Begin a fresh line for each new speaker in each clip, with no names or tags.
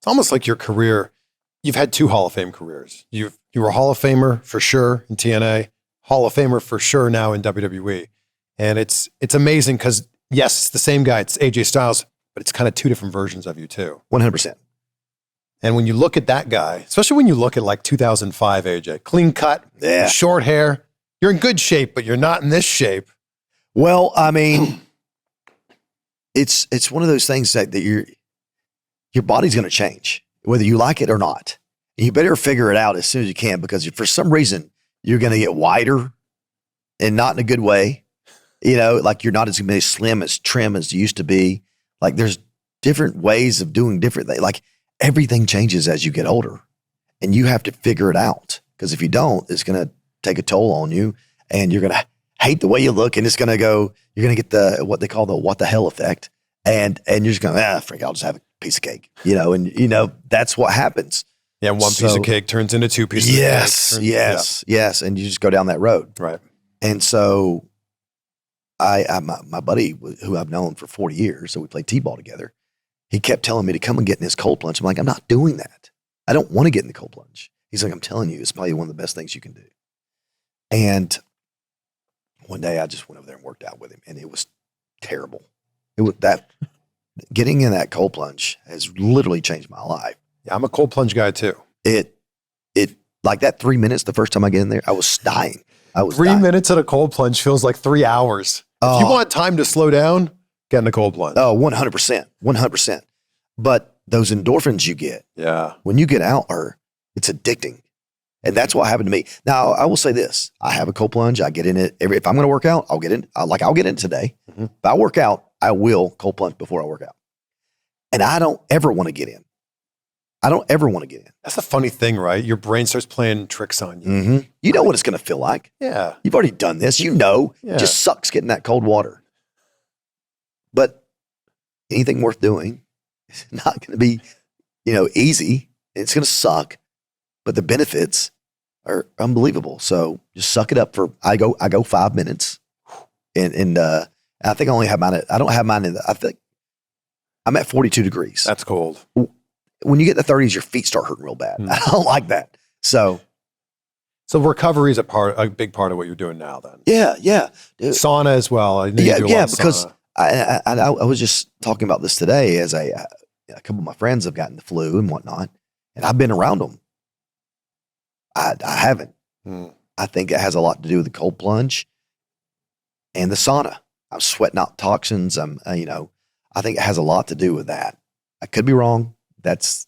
It's almost like your career, you've had 2 Hall of Fame careers. You were a Hall of Famer for sure in TNA, Hall of Famer for sure now in WWE. And it's amazing because, yes, it's the same guy. It's AJ Styles, but it's kind of 2 different versions of you too.
100%.
And when you look at that guy, especially when you look at like 2005 AJ, clean cut, short hair, you're in good shape, but you're not in this shape.
Well, I mean, it's one of those things that your body's going to change, whether you like it or not. You better figure it out as soon as you can, because for some reason you're going to get wider, and not in a good way. You know, like you're not as slim, as trim as you used to be. Like there's different ways of doing different things. Like everything changes as you get older, and you have to figure it out, because if you don't, it's going to take a toll on you, and you're going to hate the way you look, and it's going to go, you're going to get what they call the what the hell effect. And you're just going, freak, I'll just have a piece of cake, and that's what happens.
Yeah. One piece of cake turns into 2 pieces of cake.
Yes. And you just go down that road.
Right.
And so my buddy, who I've known for 40 years, so we played T-ball together, he kept telling me to come and get in this cold plunge. I'm like, I'm not doing that. I don't want to get in the cold plunge. He's like, I'm telling you, it's probably one of the best things you can do. And one day I just went over there and worked out with him, and it was terrible. It was getting in that cold plunge has literally changed my life.
Yeah, I'm a cold plunge guy too.
It like that 3 minutes the first time I get in there, I was dying.
3 minutes at a cold plunge feels like 3 hours. If you want time to slow down, get in a cold plunge.
Oh, 100%. 100%. But those endorphins you get, when you get out, it's addicting. And that's what happened to me. Now, I will say this. I have a cold plunge. I get in it. If I'm going to work out, I'll get in. I'll get in today. Mm-hmm. If I work out, I will cold plunge before I work out. And I don't ever want to get in. That's
the funny thing, right? Your brain starts playing tricks on you.
Mm-hmm. You know what it's going to feel like.
Yeah.
You've already done this. It just sucks getting that cold water. But anything worth doing is not going to be, easy. It's going to suck, but the benefits are unbelievable. So just suck it up I go 5 minutes, and I think I only have mine. I don't have mine I think I'm at 42 degrees.
That's cold.
When you get in the 30s, your feet start hurting real bad. I don't like that. So
recovery is a big part of what you're doing now then.
Yeah.
Dude. Sauna as well.
Because I was just talking about this today as a couple of my friends have gotten the flu and whatnot, and I've been around them. I haven't. I think it has a lot to do with the cold plunge and the sauna. I'm sweating out toxins. I think it has a lot to do with that. I could be wrong. That's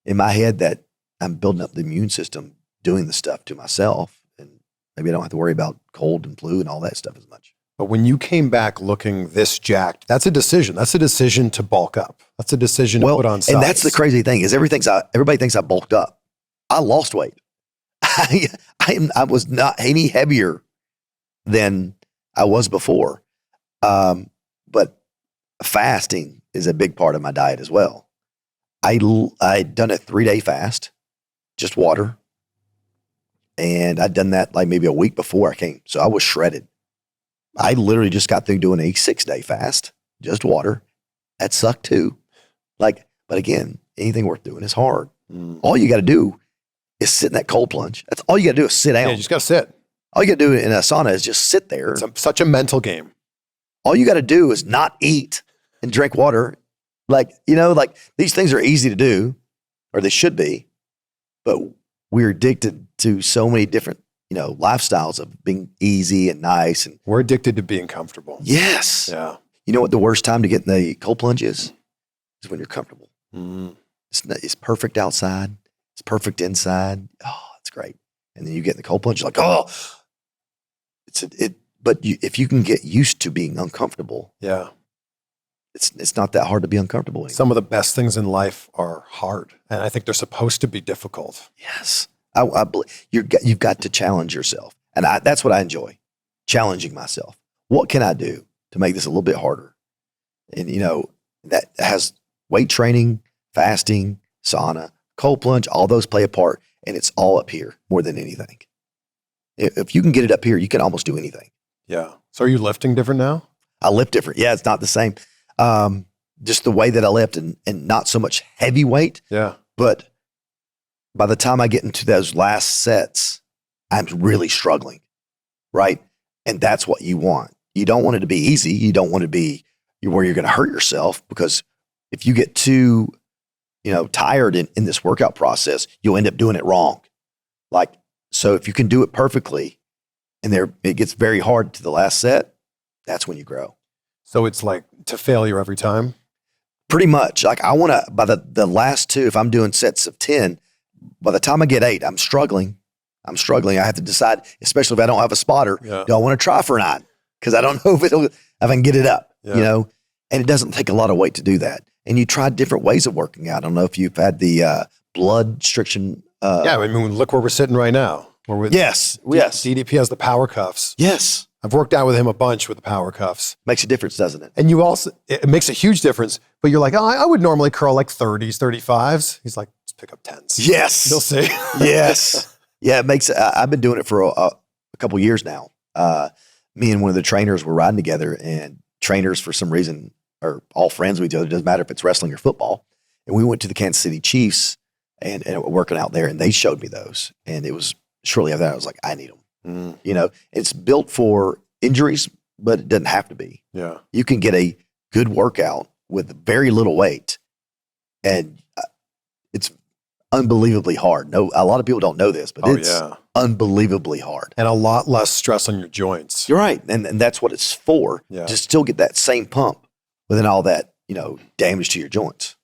in my head, that I'm building up the immune system, doing the stuff to myself, and maybe I don't have to worry about cold and flu and all that stuff as much.
But when you came back looking this jacked, that's a decision. That's a decision to bulk up. That's a decision to put on size. And
that's the crazy thing is everybody thinks I bulked up. I lost weight. I was not any heavier than I was before. But fasting is a big part of my diet as well. I'd done a 3-day fast, just water. And I'd done that like maybe a week before I came. So I was shredded. I literally just got through doing a 6-day fast, just water. That sucked too. But again, anything worth doing is hard. All you got to do is sit in that cold plunge. That's all you got to do is sit down.
Yeah, you just got to sit.
All you got to do in a sauna is just sit there.
It's such a mental game.
All you got to do is not eat and drink water. These things are easy to do, or they should be, but we're addicted to so many different, lifestyles of being easy and nice. And
we're addicted to being comfortable.
Yes.
Yeah.
You know what the worst time to get in the cold plunge is? Is when you're comfortable. It's perfect outside. It's perfect inside. Oh, it's great. And then you get in the cold plunge, you're like, oh, but if you can get used to being uncomfortable.
Yeah.
It's not that hard to be uncomfortable anymore.
Some of the best things in life are hard, and I think they're supposed to be difficult.
Yes. I believe you've got to challenge yourself. And that's what I enjoy, challenging myself. What can I do to make this a little bit harder? And, that has weight training, fasting, sauna, cold plunge, all those play a part. And it's all up here more than anything. If you can get it up here, you can almost do anything.
Yeah. So are you lifting different now?
I lift different. Yeah, it's not the same. just the way that I lift and not so much heavy weight.
Yeah.
But by the time I get into those last sets, I'm really struggling, right? And that's what you want. You don't want it to be easy. You don't want to be where you're going to hurt yourself, because if you get too, tired in this workout process, you'll end up doing it wrong. Like, so if you can do it perfectly and it gets very hard to the last set, that's when you grow.
So it's like to failure every time?
Pretty much. Like, I want to, by the last two, if I'm doing sets of 10, by the time I get 8, I'm struggling. I have to decide, especially if I don't have a spotter, do I want to try for 9? Because I don't know if I can get it up, and it doesn't take a lot of weight to do that. And you try different ways of working out. I don't know if you've had the blood restriction.
Look where we're sitting right now.
Yes.
DDP has the power cuffs.
Yes.
I've worked out with him a bunch with the power cuffs.
Makes a difference, doesn't it?
And it makes a huge difference, but you're like, oh, I would normally curl like 30s, 35s. He's like, let's pick up 10s.
Yes.
You'll see.
Yes. Yeah, it makes, I've been doing it for a couple years now. Me and one of the trainers were riding together, and trainers for some reason are all friends with each other. It doesn't matter if it's wrestling or football. And we went to the Kansas City Chiefs and working out there, and they showed me those. And it was shortly after that, I was like, I need them. It's built for injuries, but it doesn't have to be.
Yeah.
You can get a good workout with very little weight, and it's unbelievably hard. No, a lot of people don't know this, but it's unbelievably hard.
And a lot less stress on your joints.
You're right. And that's what it's for.
Yeah.
Just still get that same pump within all that, damage to your joints.